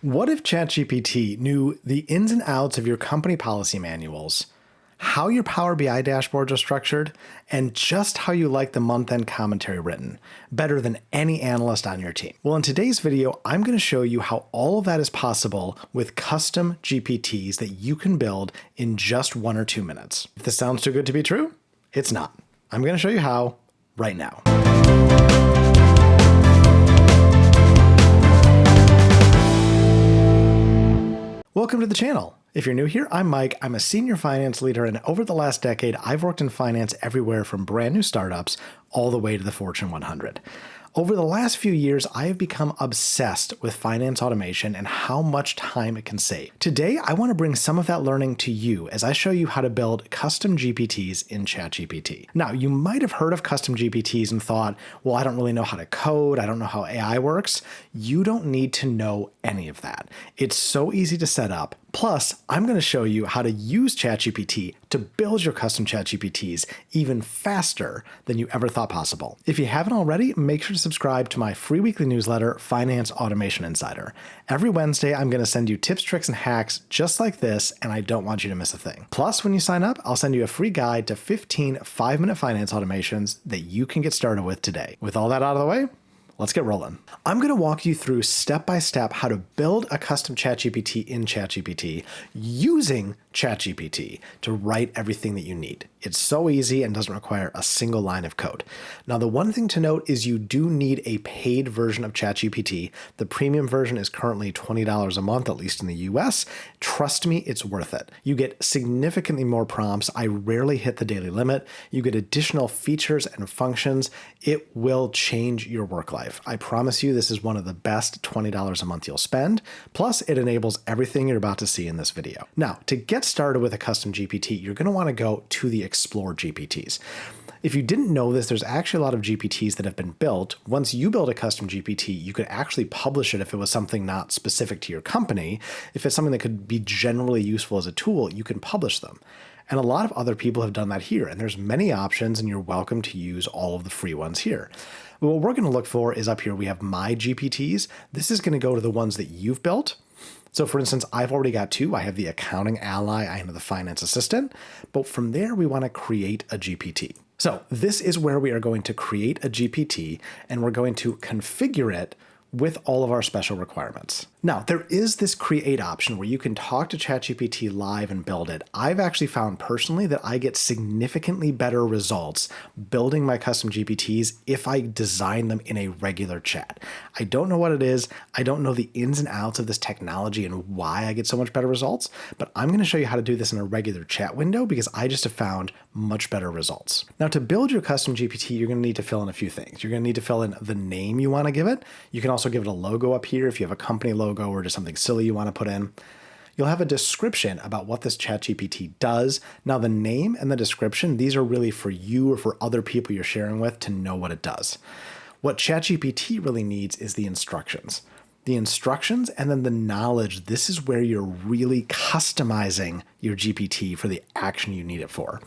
What if ChatGPT knew the ins and outs of your company policy manuals, how your Power BI dashboards are structured, and just how you like the month-end commentary written, better than any analyst on your team? Well, in today's video, I'm going to show you how all of that is possible with custom GPTs that you can build in just 1 or 2 minutes. If this sounds too good to be true, it's not. I'm going to show you how right now. Welcome to the channel. If you're new here, I'm Mike. I'm a senior finance leader, and over the last decade, I've worked in finance everywhere from brand new startups all the way to the Fortune 100. Over the last few years, I have become obsessed with finance automation and how much time it can save. Today, I want to bring some of that learning to you as I show you how to build custom GPTs in ChatGPT. Now, you might have heard of custom GPTs and thought, well, I don't really know how to code. I don't know how AI works. You don't need to know any of that. It's so easy to set up. Plus, I'm going to show you how to use ChatGPT to build your custom ChatGPTs even faster than you ever thought possible. If you haven't already, make sure to subscribe to my free weekly newsletter, Finance Automation Insider. Every Wednesday, I'm going to send you tips, tricks, and hacks just like this, and I don't want you to miss a thing. Plus, when you sign up, I'll send you a free guide to 15 5-minute finance automations that you can get started with today. With all that out of the way, let's get rolling. I'm going to walk you through step-by-step how to build a custom ChatGPT in ChatGPT using ChatGPT to write everything that you need. It's so easy and doesn't require a single line of code. Now, the one thing to note is you do need a paid version of ChatGPT. The premium version is currently $20 a month, at least in the US. Trust me, it's worth it. You get significantly more prompts. I rarely hit the daily limit. You get additional features and functions. It will change your work life. I promise you, this is one of the best $20 a month you'll spend. Plus, it enables everything you're about to see in this video. Now, to get started with a custom GPT, you're going to want to go to the Explore GPTs. If you didn't know this, there's actually a lot of GPTs that have been built. Once you build a custom GPT, you could actually publish it if it was something not specific to your company. If it's something that could be generally useful as a tool, you can publish them. And a lot of other people have done that here, and there's many options, and you're welcome to use all of the free ones here. But what we're going to look for is up here, we have My GPTs. This is going to go to the ones that you've built. So for instance, I've already got 2. I have the Accounting Ally, I have the Finance Assistant, but from there we want to create a GPT. So this is where we are going to create a GPT, and we're going to configure it with all of our special requirements. Now, there is this create option where you can talk to ChatGPT live and build it. I've actually found personally that I get significantly better results building my custom GPTs if I design them in a regular chat. I don't know what it is. I don't know the ins and outs of this technology and why I get so much better results, but I'm going to show you how to do this in a regular chat window because I just have found much better results. Now, to build your custom GPT, you're going to need to fill in a few things. You're going to need to fill in the name you want to give it. You can also give it a logo up here if you have a company logo or just something silly you want to put in. You'll have a description about what this ChatGPT does. Now, the name and the description, these are really for you or for other people you're sharing with to know what it does. What ChatGPT really needs is the instructions. The instructions and then the knowledge. This is where you're really customizing your GPT for the action you need it for.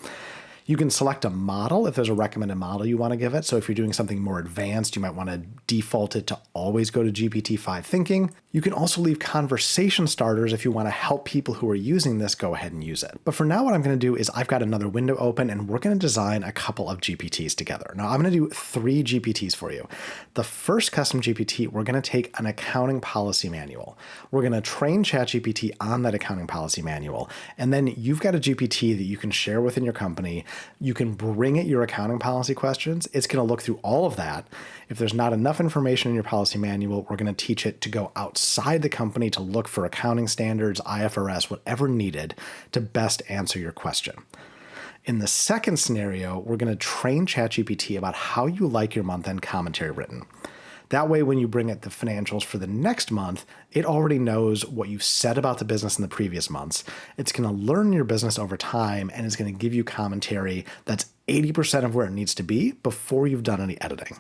You can select a model if there's a recommended model you want to give it. So if you're doing something more advanced, you might want to default it to always go to GPT-5 thinking. You can also leave conversation starters if you want to help people who are using this go ahead and use it. But for now, what I'm going to do is I've got another window open and we're going to design a couple of GPTs together. Now I'm going to do 3 GPTs for you. The first custom GPT, we're going to take an accounting policy manual. We're going to train ChatGPT on that accounting policy manual. And then you've got a GPT that you can share within your company. You can bring it your accounting policy questions. It's going to look through all of that. If there's not enough information in your policy manual, we're going to teach it to go outside the company to look for accounting standards, IFRS, whatever needed to best answer your question. In the second scenario, we're going to train ChatGPT about how you like your month-end commentary written. That way, when you bring it the financials for the next month, it already knows what you've said about the business in the previous months. It's going to learn your business over time and it's going to give you commentary that's 80% of where it needs to be before you've done any editing.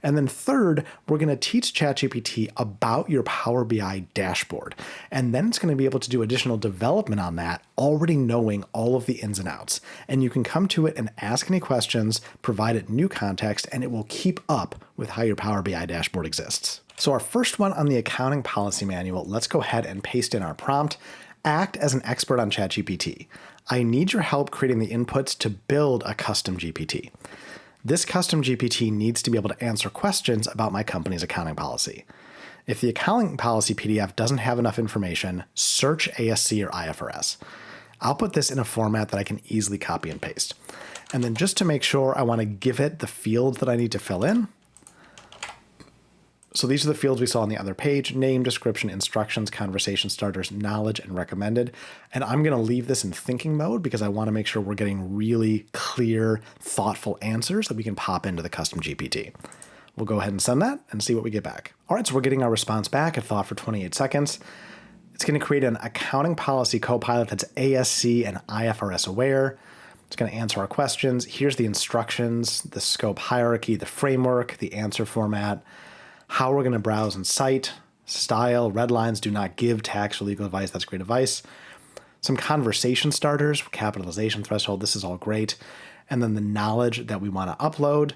And then third, we're going to teach ChatGPT about your Power BI dashboard. And then it's going to be able to do additional development on that, already knowing all of the ins and outs. And you can come to it and ask any questions, provide it new context, and it will keep up with how your Power BI dashboard exists. So our first one on the accounting policy manual, let's go ahead and paste in our prompt. Act as an expert on ChatGPT. I need your help creating the inputs to build a custom GPT. This custom GPT needs to be able to answer questions about my company's accounting policy. If the accounting policy PDF doesn't have enough information, search ASC or IFRS. I'll put this in a format that I can easily copy and paste. And then just to make sure, I want to give it the fields that I need to fill in. So these are the fields we saw on the other page: name, description, instructions, conversation starters, knowledge, and recommended. And I'm going to leave this in thinking mode because I want to make sure we're getting really clear, thoughtful answers that we can pop into the custom GPT. We'll go ahead and send that and see what we get back. All right, so we're getting our response back. It thought for 28 seconds. It's going to create an accounting policy copilot that's ASC and IFRS aware. It's going to answer our questions. Here's the instructions, the scope hierarchy, the framework, the answer format, how we're going to browse and cite, style, red lines, do not give tax or legal advice. That's great advice. Some conversation starters, capitalization threshold. This is all great. And then the knowledge that we want to upload.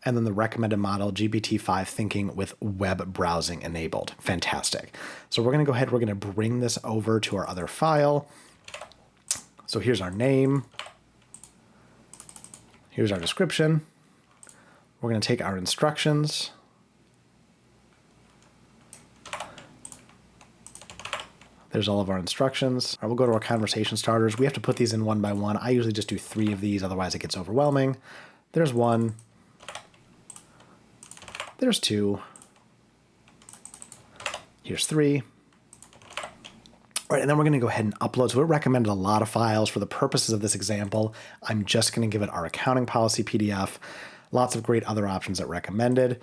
And then the recommended model, GPT-5 thinking with web browsing enabled. Fantastic. So we're going to go ahead. We're going to bring this over to our other file. So here's our name. Here's our description. We're going to take our instructions. There's all of our instructions. All right, we'll go to our conversation starters. We have to put these in one by one. I usually just do 3 of these, otherwise it gets overwhelming. There's 1. There's 2. Here's 3. All right, and then we're going to go ahead and upload. So it recommended a lot of files. For the purposes of this example, I'm just going to give it our accounting policy PDF. Lots of great other options that recommended.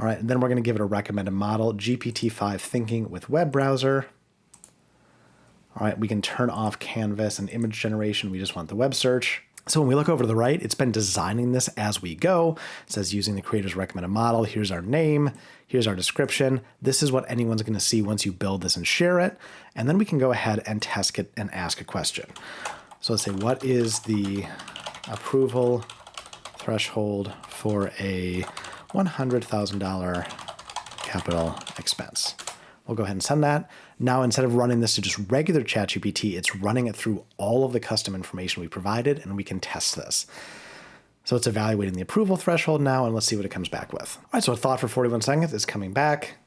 All right, and then we're going to give it a recommended model, GPT-5 thinking with web browser. All right, we can turn off canvas and image generation. We just want the web search. So when we look over to the right, it's been designing this as we go. It says using the creator's recommended model. Here's our name. Here's our description. This is what anyone's going to see once you build this and share it. And then we can go ahead and test it and ask a question. So let's say, what is the approval threshold for a $100,000 capital expense? We'll go ahead and send that. Now, instead of running this to just regular ChatGPT, it's running it through all of the custom information we provided, and we can test this. So it's evaluating the approval threshold now, and let's see what it comes back with. All right, so a thought for 41 seconds is coming back.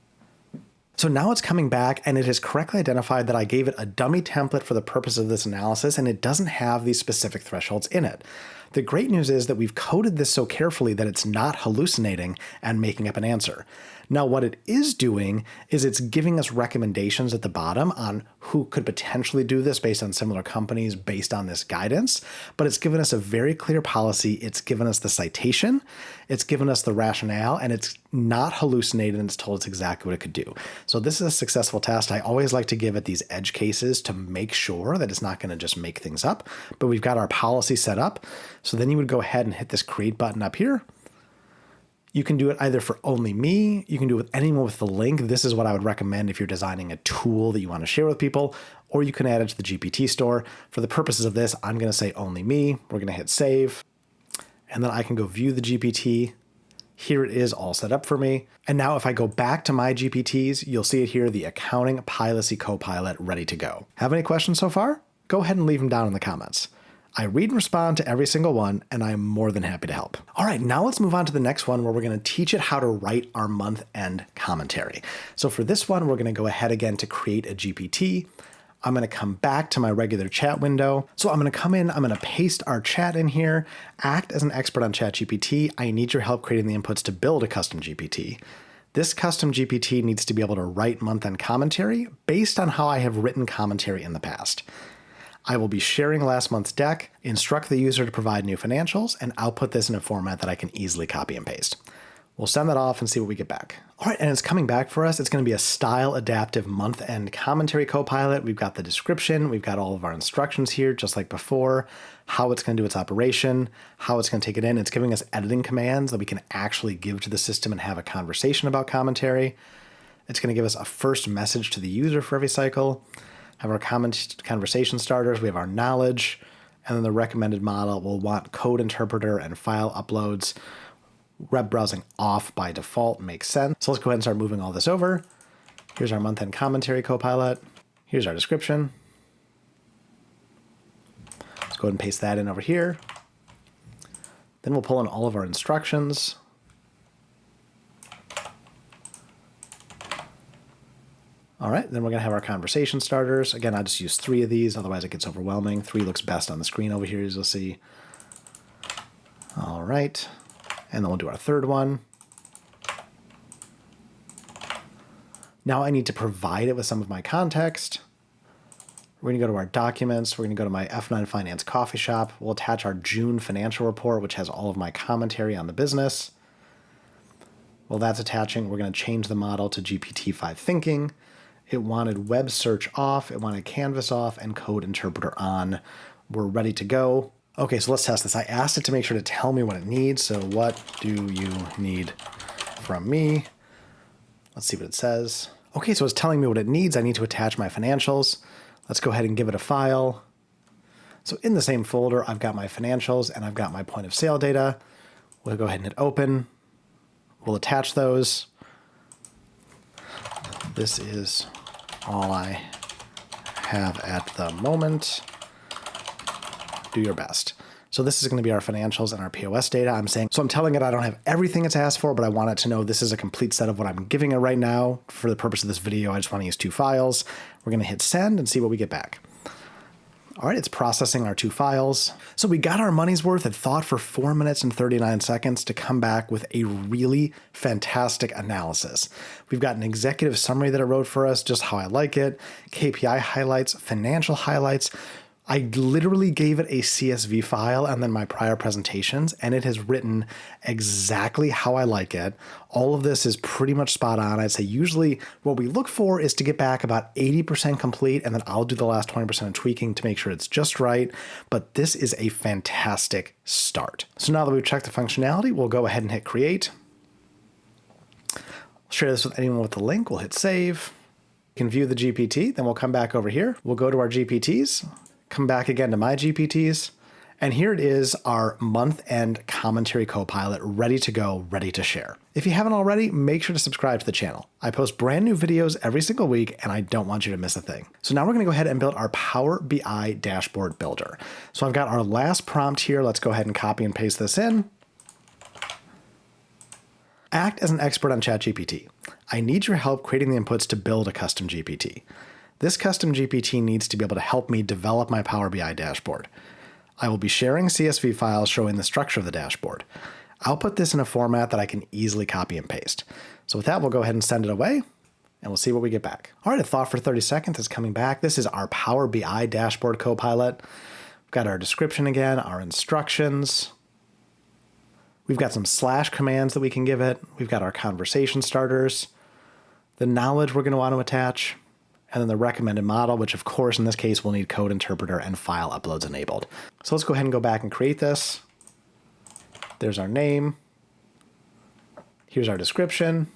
So now it's coming back, and it has correctly identified that I gave it a dummy template for the purpose of this analysis, and it doesn't have these specific thresholds in it. The great news is that we've coded this so carefully that it's not hallucinating and making up an answer. Now, what it is doing is it's giving us recommendations at the bottom on who could potentially do this based on similar companies, based on this guidance, but it's given us a very clear policy. It's given us the citation, it's given us the rationale, and it's not hallucinated, and it's told us exactly what it could do. So this is a successful test. I always like to give it these edge cases to make sure that it's not going to just make things up, but we've got our policy set up. So then you would go ahead and hit this create button up here. You can do it either for only me. You can do it with anyone with the link. This is what I would recommend if you're designing a tool that you want to share with people, or you can add it to the GPT store. For the purposes of this, I'm going to say only me. We're going to hit save, and then I can go view the GPT. Here it is all set up for me. And now if I go back to my GPTs, you'll see it here, the accounting policy copilot ready to go. Have any questions so far? Go ahead and leave them down in the comments. I read and respond to every single one, and I'm more than happy to help. All right, now let's move on to the next one where we're going to teach it how to write our month-end commentary. So for this one, we're going to go ahead again to create a GPT. I'm going to come back to my regular chat window. So I'm going to come in, I'm going to paste our chat in here, act as an expert on ChatGPT. I need your help creating the inputs to build a custom GPT. This custom GPT needs to be able to write month-end commentary based on how I have written commentary in the past. I will be sharing last month's deck, instruct the user to provide new financials, and output this in a format that I can easily copy and paste. We'll send that off and see what we get back. All right, and it's coming back for us. It's going to be a style adaptive month-end commentary copilot. We've got the description. We've got all of our instructions here, just like before, how it's going to do its operation, how it's going to take it in. It's giving us editing commands that we can actually give to the system and have a conversation about commentary. It's going to give us a first message to the user for every cycle. Have our conversation starters, we have our knowledge, and then the recommended model will want code interpreter and file uploads. Web browsing off by default makes sense. So let's go ahead and start moving all this over. Here's our month-end commentary copilot. Here's our description. Let's go ahead and paste that in over here. Then we'll pull in all of our instructions. All right, then we're going to have our conversation starters. Again, I just use 3 of these, otherwise it gets overwhelming. 3 looks best on the screen over here, as you'll see. All right, and then we'll do our third one. Now I need to provide it with some of my context. We're going to go to our documents. We're going to go to my F9 Finance coffee shop. We'll attach our June financial report, which has all of my commentary on the business. Well, that's attaching. We're going to change the model to GPT-5 thinking. It wanted web search off, it wanted canvas off, and code interpreter on. We're ready to go. Okay, so let's test this. I asked it to make sure to tell me what it needs. So what do you need from me? Let's see what it says. Okay, so it's telling me what it needs. I need to attach my financials. Let's go ahead and give it a file. So in the same folder, I've got my financials and I've got my point of sale data. We'll go ahead and hit open. We'll attach those. This is all I have at the moment. Do your best. So this is going to be our financials and our POS data. I'm telling it I don't have everything it's asked for, but I want it to know this is a complete set of what I'm giving it right now. For the purpose of this video, I just want to use 2 files. We're going to hit send and see what we get back. All right, it's processing our 2 files. So we got our money's worth. It thought for 4 minutes and 39 seconds to come back with a really fantastic analysis. We've got an executive summary that it wrote for us, just how I like it, KPI highlights, financial highlights. I literally gave it a CSV file and then my prior presentations, and it has written exactly how I like it. All of this is pretty much spot on. I'd say usually what we look for is to get back about 80% complete, and then I'll do the last 20% of tweaking to make sure it's just right. But this is a fantastic start. So now that we've checked the functionality, we'll go ahead and hit create. Share this with anyone with the link. We'll hit save. You can view the GPT, then we'll come back over here. We'll go to our GPTs. Come back again to my GPTs, and here it is, our month-end commentary copilot, ready to go, ready to share. If you haven't already, make sure to subscribe to the channel. I post brand new videos every single week, and I don't want you to miss a thing. So now we're gonna go ahead and build our Power BI dashboard builder. So I've got our last prompt here. Let's go ahead and copy and paste this in. Act as an expert on ChatGPT. I need your help creating the inputs to build a custom GPT. This custom GPT needs to be able to help me develop my Power BI dashboard. I will be sharing CSV files showing the structure of the dashboard. I'll put this in a format that I can easily copy and paste. So with that, we'll go ahead and send it away, and we'll see what we get back. All right, it thought for 30 seconds. It's coming back. This is our Power BI dashboard copilot. We've got our description again, our instructions. We've got some slash commands that we can give it. We've got our conversation starters, the knowledge we're going to want to attach, and then the recommended model, which of course in this case will need code interpreter and file uploads enabled. So let's go ahead and go back and create this. There's our name. Here's our description.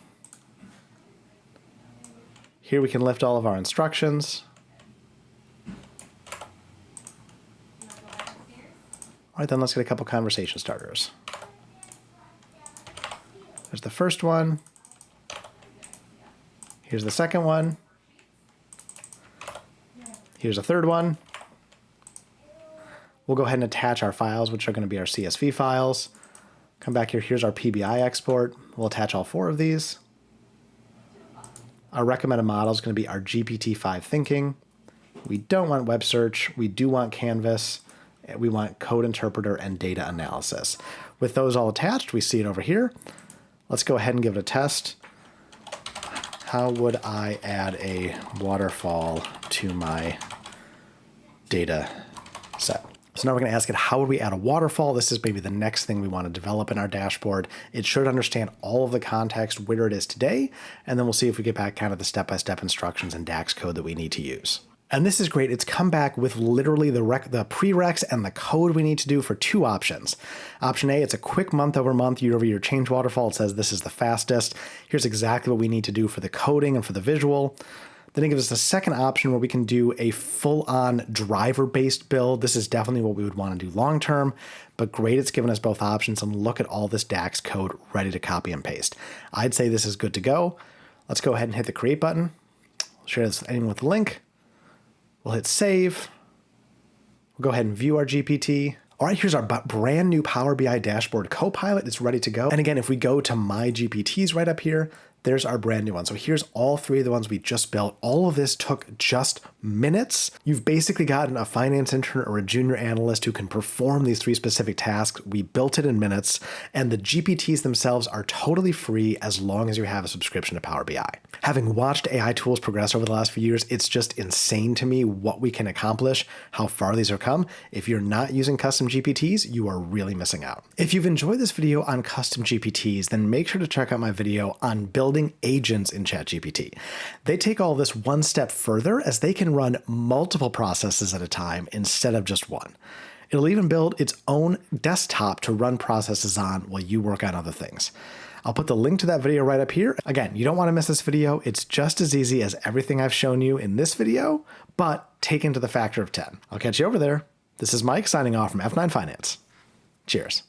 Here we can lift all of our instructions. All right, then let's get a couple conversation starters. There's the first one. Here's the second one. Here's a third one. We'll go ahead and attach our files, which are going to be our CSV files. Come back here. Here's our PBI export. We'll attach all 4 of these. Our recommended model is going to be our GPT-5 thinking. We don't want web search. We do want canvas. We want code interpreter and data analysis. With those all attached, we see it over here. Let's go ahead and give it a test. How would I add a waterfall to my data set? So now we're going to ask it, how would we add a waterfall? This is maybe the next thing we want to develop in our dashboard. It should understand all of the context where it is today, and then we'll see if we get back kind of the step-by-step instructions and DAX code that we need to use. And this is great. It's come back with literally the prereqs and the code we need to do for 2 options. Option A, it's a quick month-over-month, year-over-year change waterfall. It says this is the fastest. Here's exactly what we need to do for the coding and for the visual. Then it gives us a second option where we can do a full-on driver-based build. This is definitely what we would want to do long-term, but great, it's given us both options, and look at all this DAX code ready to copy and paste. I'd say this is good to go. Let's go ahead and hit the create button. Share this with anyone with the link. We'll hit save. We'll go ahead and view our GPT. All right, here's our brand new Power BI dashboard Copilot. It's ready to go. And again, if we go to my GPTs right up here, there's our brand new one. So here's all three of the ones we just built. All of this took just minutes. You've basically gotten a finance intern or a junior analyst who can perform these three specific tasks. We built it in minutes, and the GPTs themselves are totally free as long as you have a subscription to Power BI. Having watched AI tools progress over the last few years, it's just insane to me what we can accomplish, how far these have come. If you're not using custom GPTs, you are really missing out. If you've enjoyed this video on custom GPTs, then make sure to check out my video on building agents in ChatGPT. They take all this one step further as they can run multiple processes at a time instead of just one. It'll even build its own desktop to run processes on while you work on other things. I'll put the link to that video right up here. Again, you don't want to miss this video. It's just as easy as everything I've shown you in this video, but taken to the factor of 10. I'll catch you over there. This is Mike signing off from F9 Finance. Cheers.